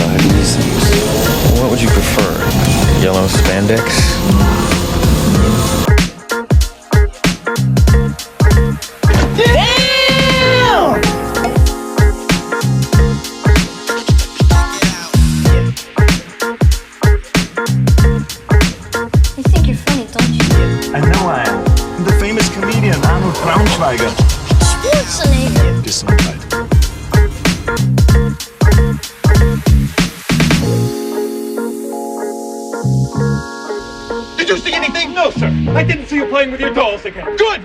ahead and use things. What would you prefer? Yellow spandex? Did you see anything? No, sir. I didn't see you playing with your dolls again. Good!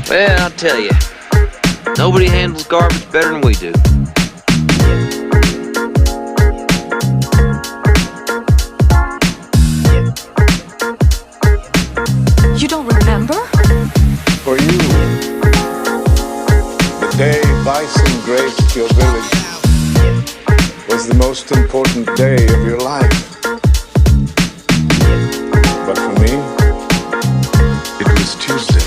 Well, I'll tell you, nobody handles garbage better than we do. You don't remember? For you, the day bison graced your village was the most important day of your life. But for me, it was Tuesday.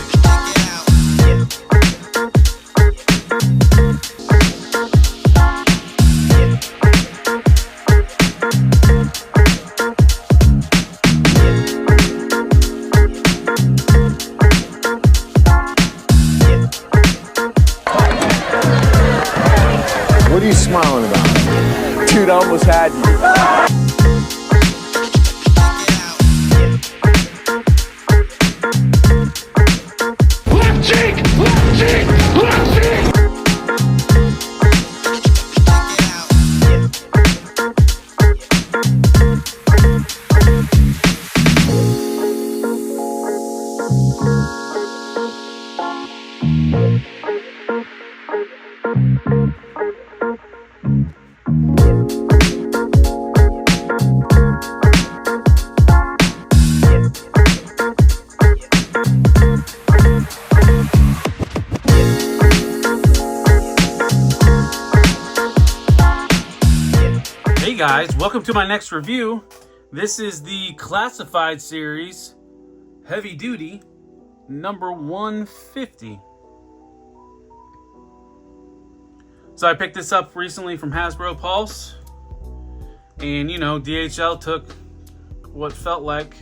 What are you smiling about? Dude, I almost had you. Hey guys, welcome to my next review. This is the Classified series, Heavy Duty, number 150. So I picked this up recently from Hasbro Pulse. And you know, DHL took what felt like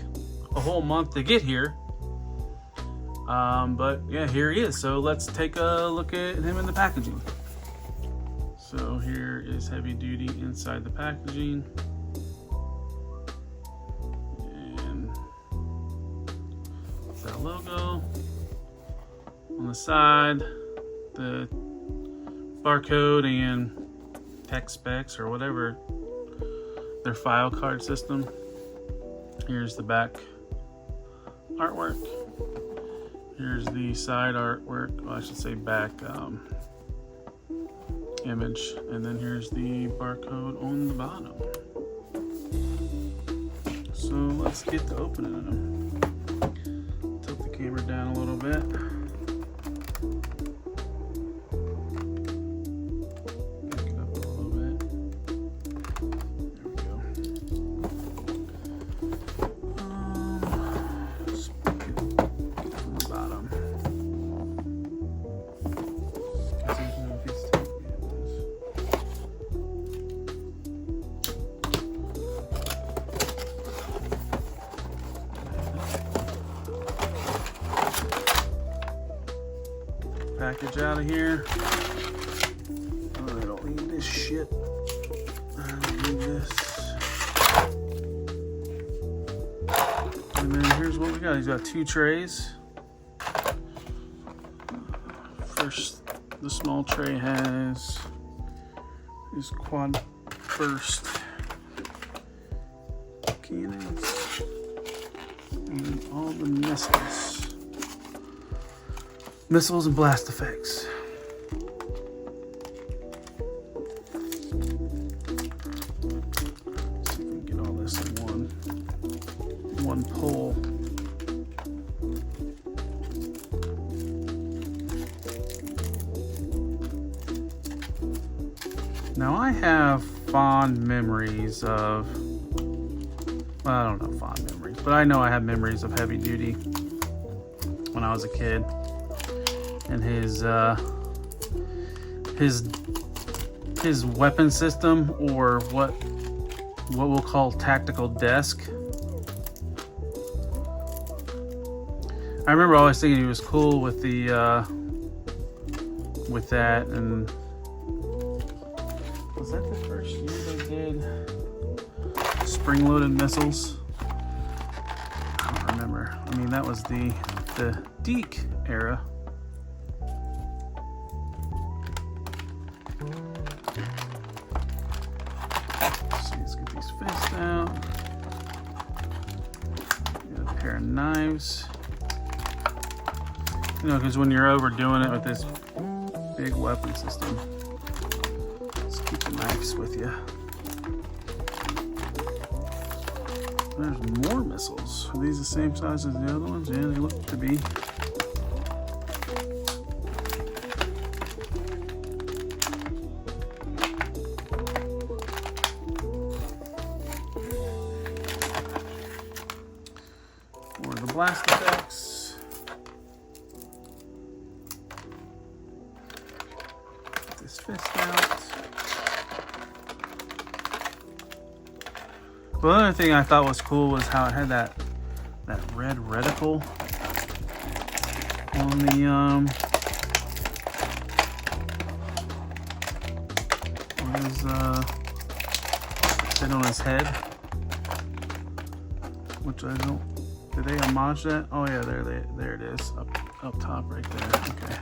a whole month to get here. But yeah, here he is. So let's take a look at him in the packaging. So here is Heavy Duty inside the packaging. And that logo. On the side, the barcode and tech specs or whatever, their file card system. Here's the back artwork. Here's the side artwork, well, I should say back image, and then here's the barcode on the bottom. So let's get to opening them. Tilt the camera down a little bit. Back it up a little bit. There we go. Let's get from the bottom. Package out of here. Oh, I don't need this shit. I don't need this. And then here's what we got. He's got 2 trays. First, the small tray has these quad burst cannons and all the missiles and blast effects. See if we can get all this in one pull. Now I have fond memories of, well, I don't know fond memories, but I know I have memories of Heavy Duty when I was a kid, and his weapon system, or what we'll call tactical desk. I remember always thinking he was cool with the with that. And was that the first year they did spring-loaded missiles? I don't remember. I mean, that was the Deke era. So let's get these fists out. Get a pair of knives. You know, because when you're overdoing it with this big weapon system, just keep the knives with you. There's more missiles. Are these the same size as the other ones? Yeah, they look to be. Or the blast effects. Get this fist out. The other thing I thought was cool was how it had that red reticle on the on his head, which I don't. Did they homage that? Oh yeah, there it is, up top right there. Okay.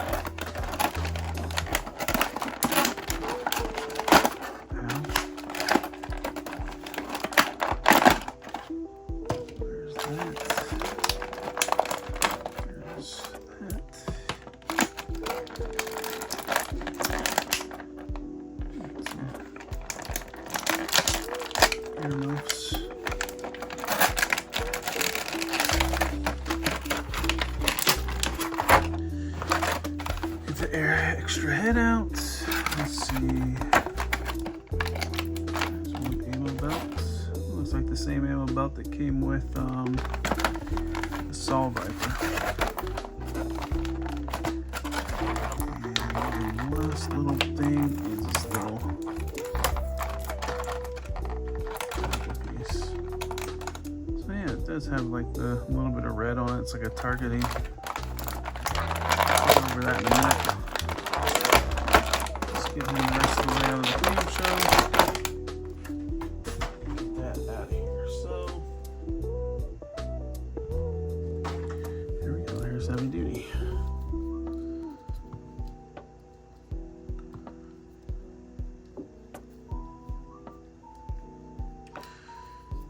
Get the extra head out. Let's see. There's one ammo belt. Looks like the same ammo belt that came with the assault rifle. And the last little thing is this little piece. So yeah, it does have like the little bit of red on it. It's like a targeting. Over that in a minute. Let's get him the rest of the way out of the game show. Get that out of here. So here we go. There's Heavy Duty.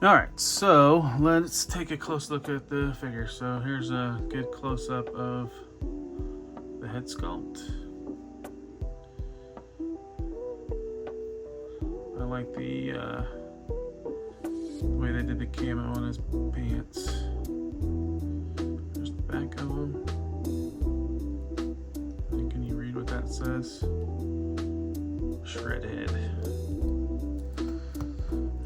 Alright, so let's take a close look at the figure. So here's a good close-up of the head sculpt. I like the way they did the camo on his pants. There's the back of him. And can you read what that says? Shredhead.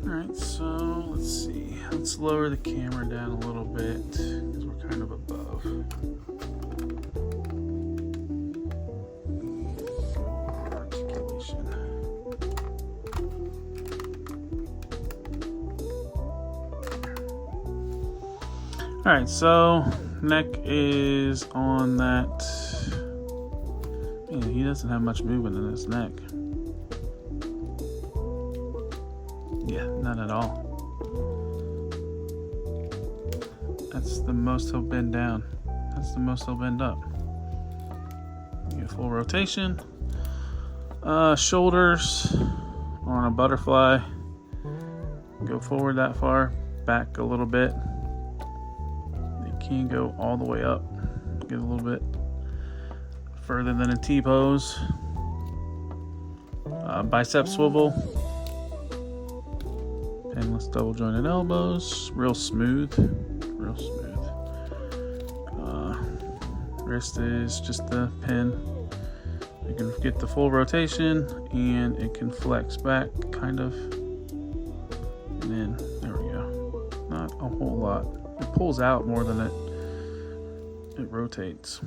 Alright, so let's see. Let's lower the camera down a little bit because we're kind of above. Alright, so neck is on that. Man, he doesn't have much movement in his neck. Yeah, none at all. That's the most he'll bend down. That's the most he'll bend up. Get full rotation. Shoulders on a butterfly. Go forward that far, back a little bit. Can go all the way up, get a little bit further than a T-pose. Bicep swivel, pinless double jointed elbows, real smooth. Wrist is just the pin, You can get the full rotation, and it can flex back, kind of. And then, there we go. Not a whole lot. It pulls out more than it rotates.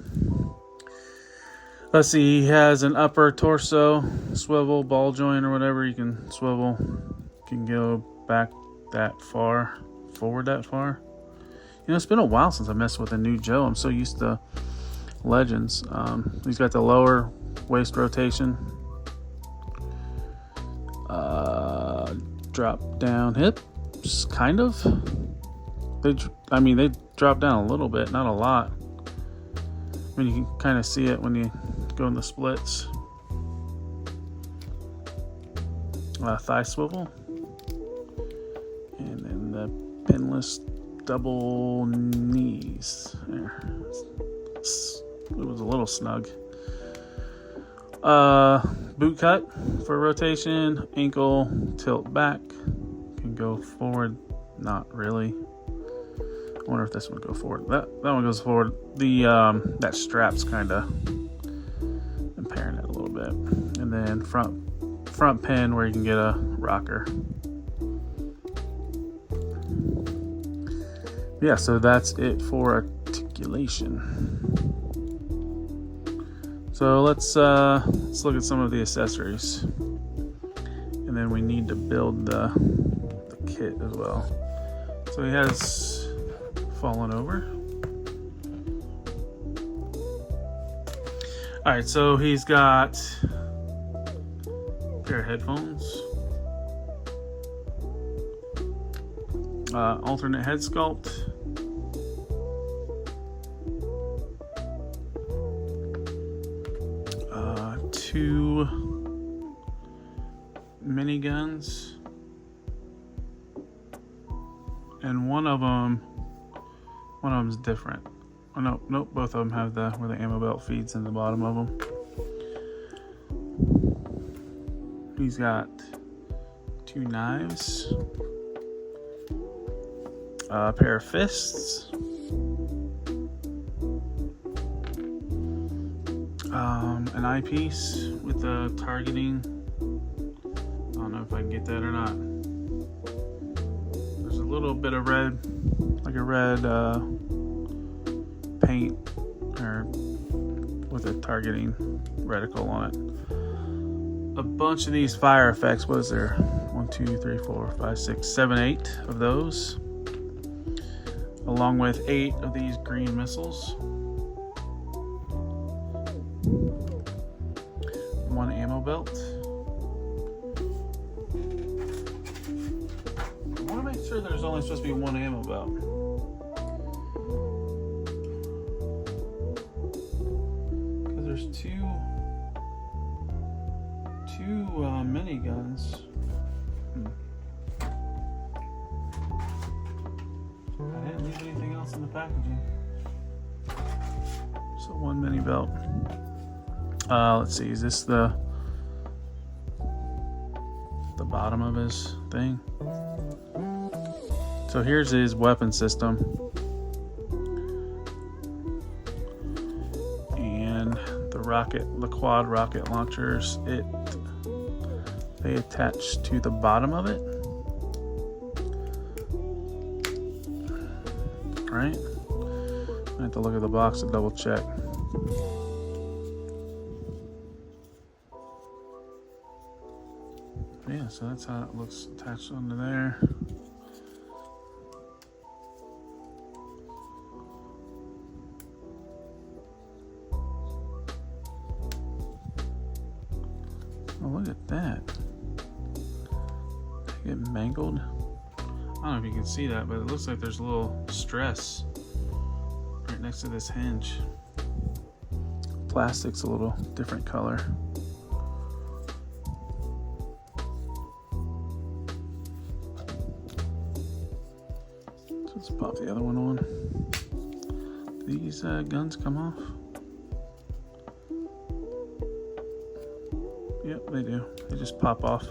Let's see, he has an upper torso swivel ball joint or whatever. You can swivel, can go back that far, forward that far. You know, it's been a while since I messed with a new Joe. I'm so used to Legends. He's got the lower waist rotation, drop down hips, kind of. They drop down a little bit, not a lot. I mean, you can kind of see it when you go in the splits. Thigh swivel, and then the pinless double knees. There, it was a little snug. Boot cut for rotation, ankle tilt back, can go forward, not really. I wonder if this one go forward. That one goes forward. The that strap's kind of impairing it a little bit. And then front pin where you can get a rocker. Yeah, so that's it for articulation. So let's look at some of the accessories, and then we need to build the kit as well. So he has fallen over. All right, so he's got a pair of headphones, alternate head sculpt, two miniguns, and one of them's different. Oh, nope, both of them have where the ammo belt feeds in the bottom of them. He's got two knives, a pair of fists, an eyepiece with the targeting. I don't know if I can get that or not. There's a little bit of red, like a red paint or with a targeting reticle on it. A bunch of these fire effects. What is there? 1, 2, 3, 4, 5, 6, 7, 8 of those, along with 8 of these green missiles. 1 ammo belt. I want to make sure there's only supposed to be 1 ammo belt. Because there's two miniguns. I didn't leave anything else in the packaging. So 1 mini belt. Let's see, is this the bottom of his thing? So here's his weapon system. And the quad rocket launchers, they attach to the bottom of it. Right? I have to look at the box to double check. Yeah, so that's how it looks attached onto there. Oh, look at that. Get mangled. I don't know if you can see that, but it looks like there's a little stress right next to this hinge. Plastic's a little different color. Let's pop the other one on. Do these guns come off? Yep, they do. They just pop off.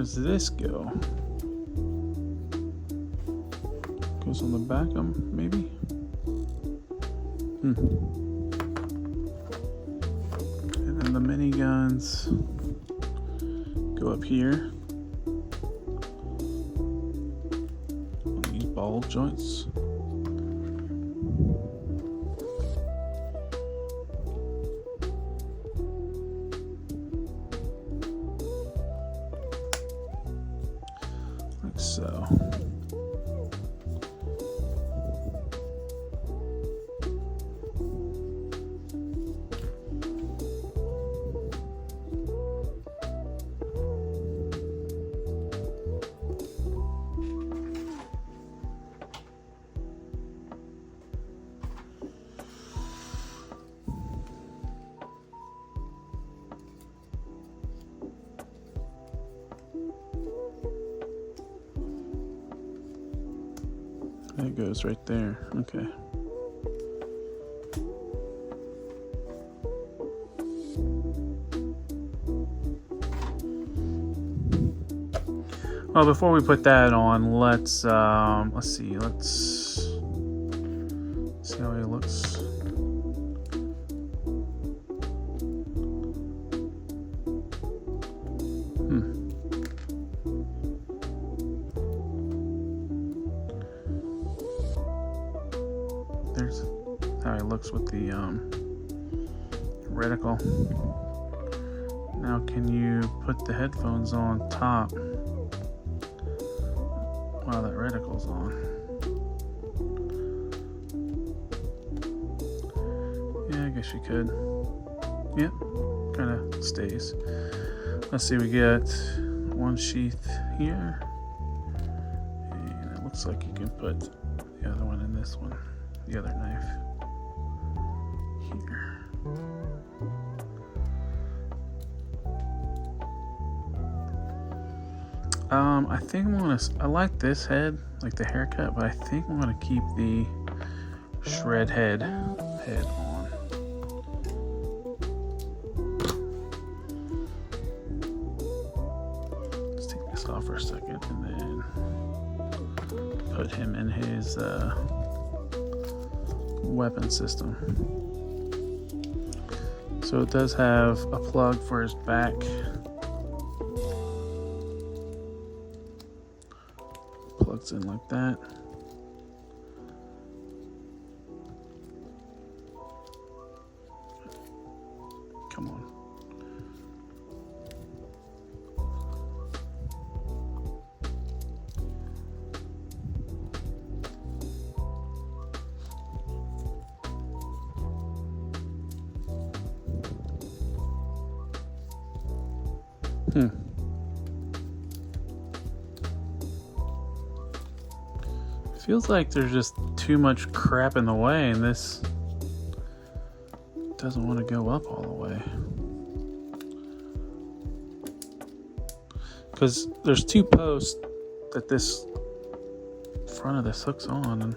does this go? Goes on the back, maybe? And then the miniguns go up here. On these ball joints. Like so. It goes right there. Okay. Well, before we put that on, let's see how he looks. There's how he looks with the reticle. Now, can you put the headphones on top while that reticle's on? Yeah, I guess you could. Yep, kind of stays. Let's see, we get one sheath here, and it looks like you can put the other one in this one. The other knife here. I think I'm gonna. I like this head, like the haircut, but I think I'm gonna keep the shred head on. Let's take this off for a second, and then put him in his weapon system. So it does have a plug for his back. Plugs in like that. Come on. Feels like there's just too much crap in the way, and this doesn't want to go up all the way. Because there's two posts that this front of this hooks on, and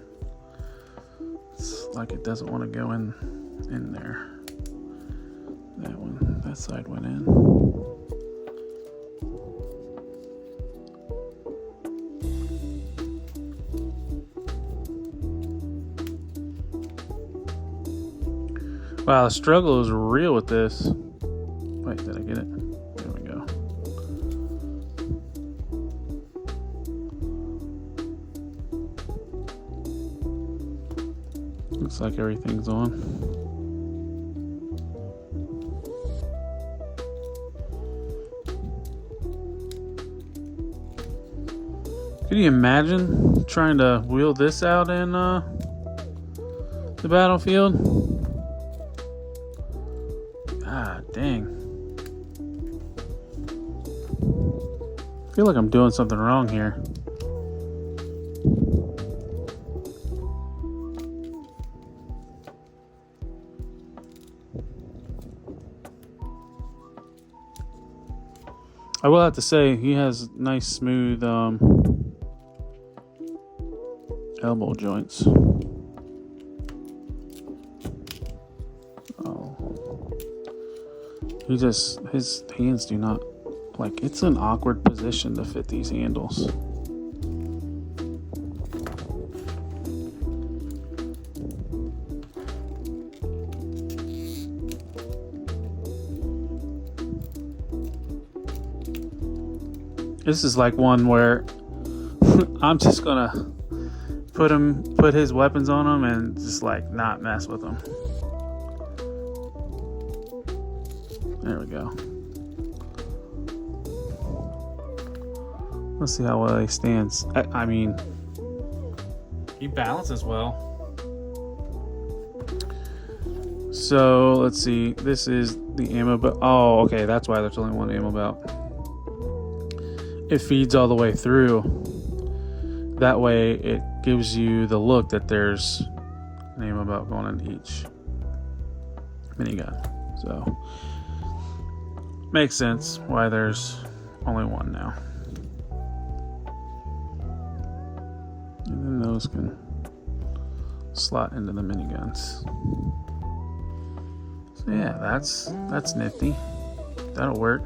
it's like it doesn't want to go in there. That side went in. Wow, the struggle is real with this. Wait, did I get it? There we go. Looks like everything's on. Can you imagine trying to wheel this out in the battlefield? God dang. I feel like I'm doing something wrong here. I will have to say, he has nice smooth elbow joints. His hands do not Like, it's an awkward position to fit these handles. This is like one where I'm just gonna put his weapons on him and just like not mess with him. There we go. Let's see how well he stands. I mean, he balances well. So let's see. This is the ammo belt. Oh, okay. That's why there's only one ammo belt. It feeds all the way through. That way it gives you the look that there's an ammo belt going into each minigun. So makes sense why there's only one now. And then those can slot into the miniguns. So yeah, that's nifty. That'll work.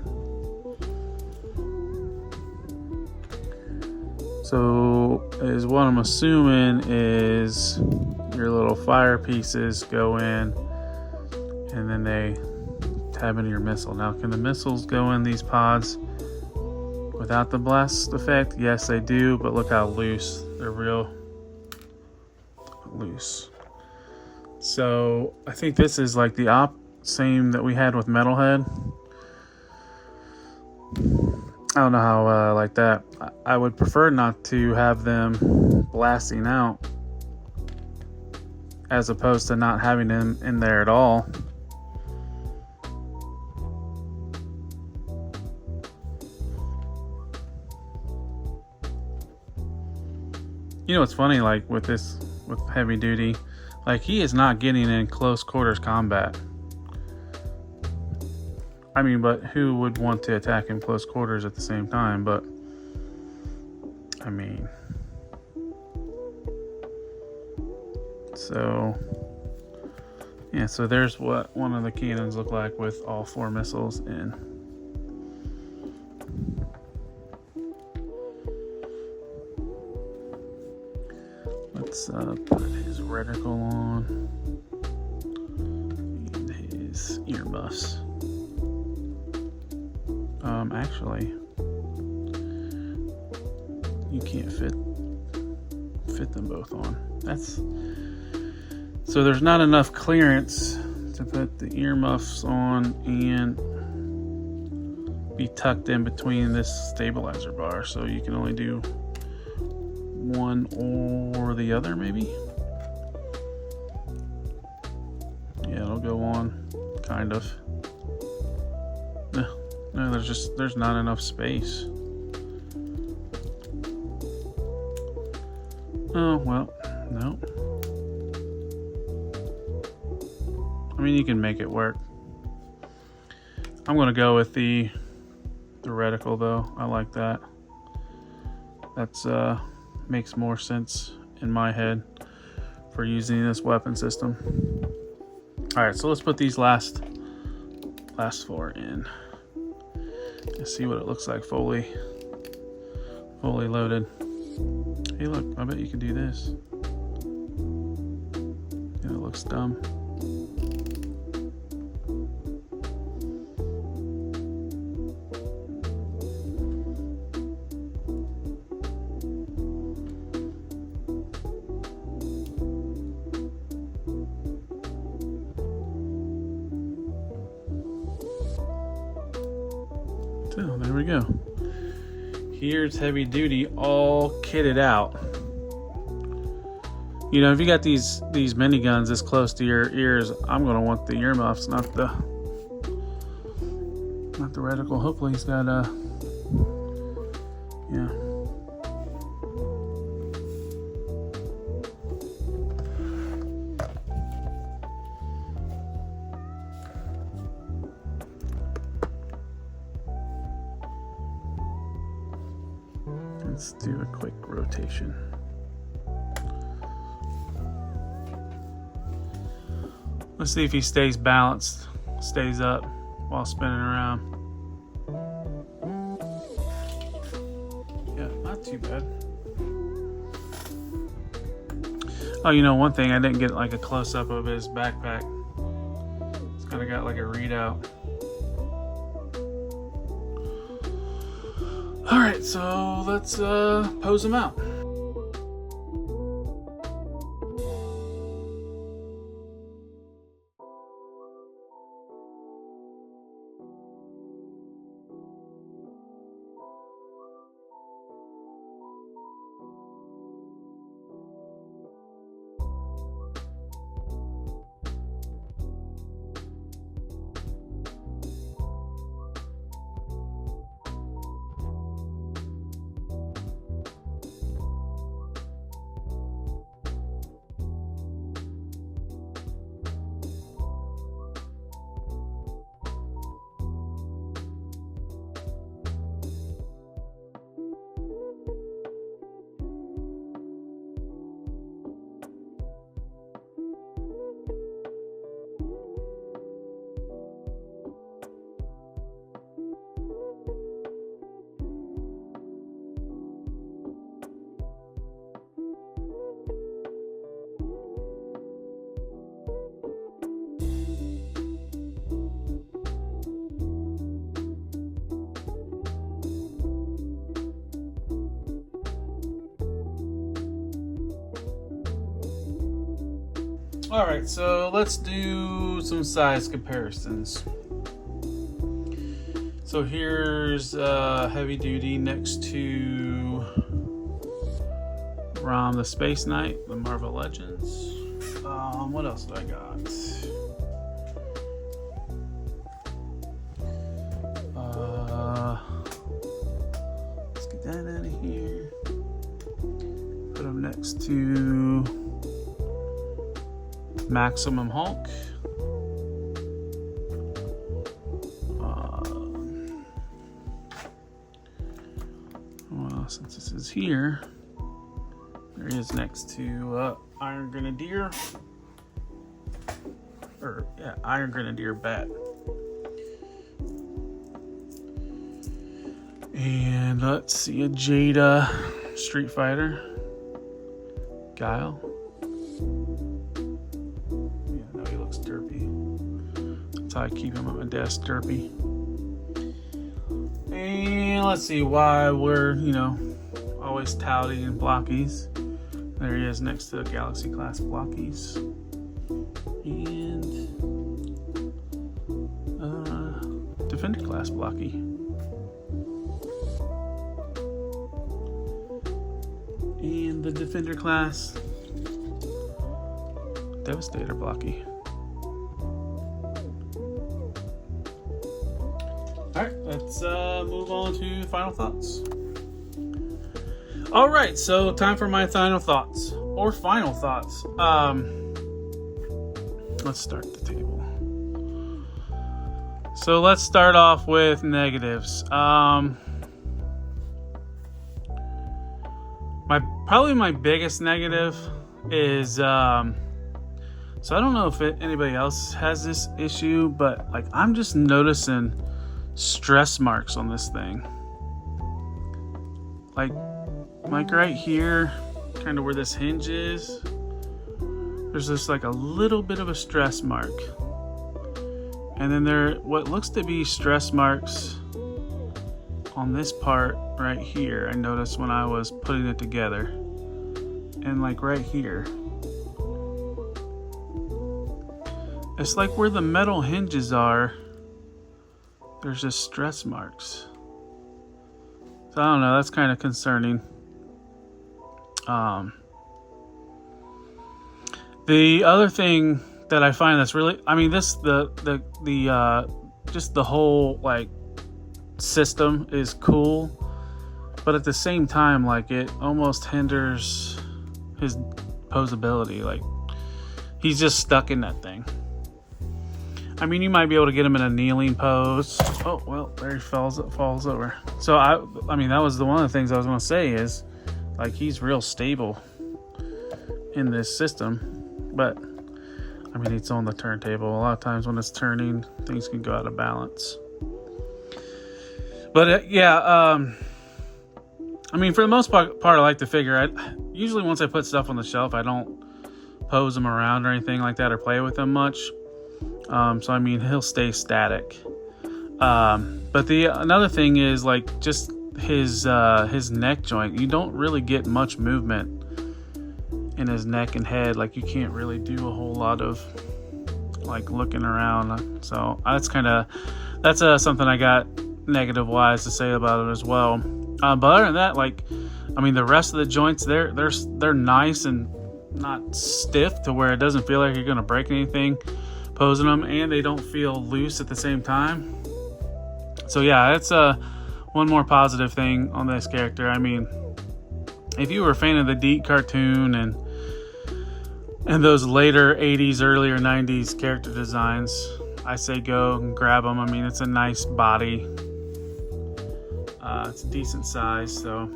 So is what I'm assuming is your little fire pieces go in and then they tab into your missile. Now, can the missiles go in these pods without the blast effect? Yes, they do, but look how loose. They're real loose. So I think this is like the same that we had with Metalhead. I don't know how I like that. I would prefer not to have them blasting out as opposed to not having them in there at all. You know what's funny, like with heavy duty, like he is not getting in close quarters combat. I mean, but who would want to attack in close quarters at the same time? But I mean, so yeah, so there's what one of the cannons look like with all 4 missiles in. Let's put his reticle on and his earmuffs. Actually, you can't fit them both on. So there's not enough clearance to put the earmuffs on and be tucked in between this stabilizer bar. So you can only do one or the other, maybe. Yeah, it'll go on, kind of. No, there's not enough space. Oh, well, no. I mean, you can make it work. I'm gonna go with the reticle though. I like that. That's makes more sense in my head for using this weapon system. All right, so let's put these last 4 in. Let's see what it looks like fully loaded. Hey, look, I bet you can do this. And it looks dumb. So there we go. Here's heavy duty all kitted out. You know, if you got these miniguns this close to your ears, I'm gonna want the earmuffs, not the reticle. Hopefully he's got yeah. Let's do a quick rotation. Let's see if he stays balanced, stays up while spinning around. not too bad. Oh, you know, one thing, I didn't get like a close-up of his backpack. It's kind of got like a readout. Alright, so let's pose him out. Alright, so let's do some size comparisons. So here's Heavy Duty next to Rom the Space Knight, the Marvel Legends. What else do I got? Let's get that out of here. Put them next to Maximum Hulk. Well, since this is here, there he is next to Iron Grenadier. Or, yeah, Iron Grenadier Bat. And let's see, a Jada Street Fighter. Guile. That's how I keep him at my desk, derpy. And let's see why we're, you know, always touting blockies. There he is next to the Galaxy class blockies. And Defender class blocky. And the Defender class Devastator blocky. Alright, let's move on to final thoughts. Alright, so time for my final thoughts. Or final thoughts. Let's start the table. So let's start off with negatives. Probably my biggest negative is so I don't know if anybody else has this issue, but like I'm just noticing stress marks on this thing. Like right here, kind of where this hinge is, there's just like a little bit of a stress mark. And then there what looks to be stress marks on this part right here. I noticed when I was putting it together. And like right here. It's like where the metal hinges are, there's just stress marks. So I don't know, that's kind of concerning. The other thing that I find that's really, I mean, just the whole like system is cool, but at the same time, like it almost hinders his posability. Like he's just stuck in that thing. I mean, you might be able to get him in a kneeling pose. Oh, well, there he falls over. So I mean, that was one of the things I was going to say is like he's real stable in this system. But I mean, it's on the turntable. A lot of times when it's turning, things can go out of balance. But yeah, I mean, for the most part I like the figure. Usually once I put stuff on the shelf, I don't pose them around or anything like that or play with them much. So I mean, he'll stay static. But another thing is like just his neck joint. You don't really get much movement in his neck and head. Like, you can't really do a whole lot of like looking around. So that's something I got negative wise to say about it as well. But other than that, like, I mean, the rest of the joints, they're nice and not stiff to where it doesn't feel like you're gonna break anything posing them, and they don't feel loose at the same time. So yeah, that's one more positive thing on this character. I mean, if you were a fan of the Deke cartoon and those later 80s, earlier 90s character designs, I say go and grab them. I mean, it's a nice body. It's a decent size. So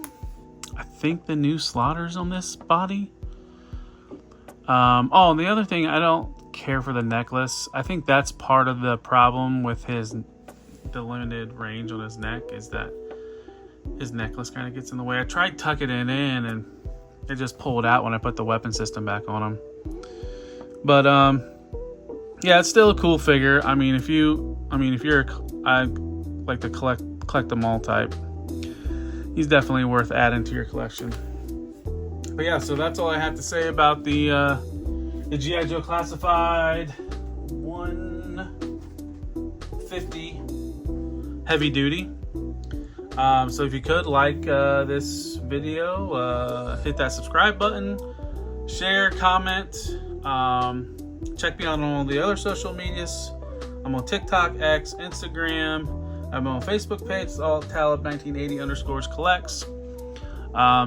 I think the new Slaughter's on this body. Oh, and the other thing, I don't care for the necklace. I think that's part of the problem with the limited range on his neck, is that his necklace kind of gets in the way. I tried tucking it in and it just pulled out when I put the weapon system back on him. But yeah, it's still a cool figure. I mean, if I like to collect them all type, he's definitely worth adding to your collection. But yeah, so that's all I have to say about the G.I. Joe Classified 150 Heavy Duty. So if you could like this video, hit that subscribe button, share, comment, check me out on all the other social medias. I'm on TikTok, X, Instagram. I'm on Facebook page. It's all Talib1980_collects.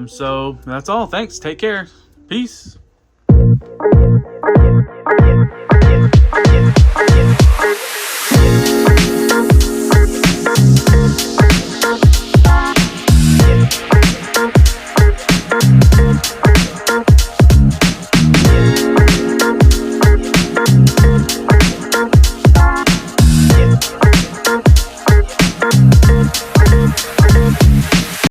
So that's all. Thanks. Take care. Peace.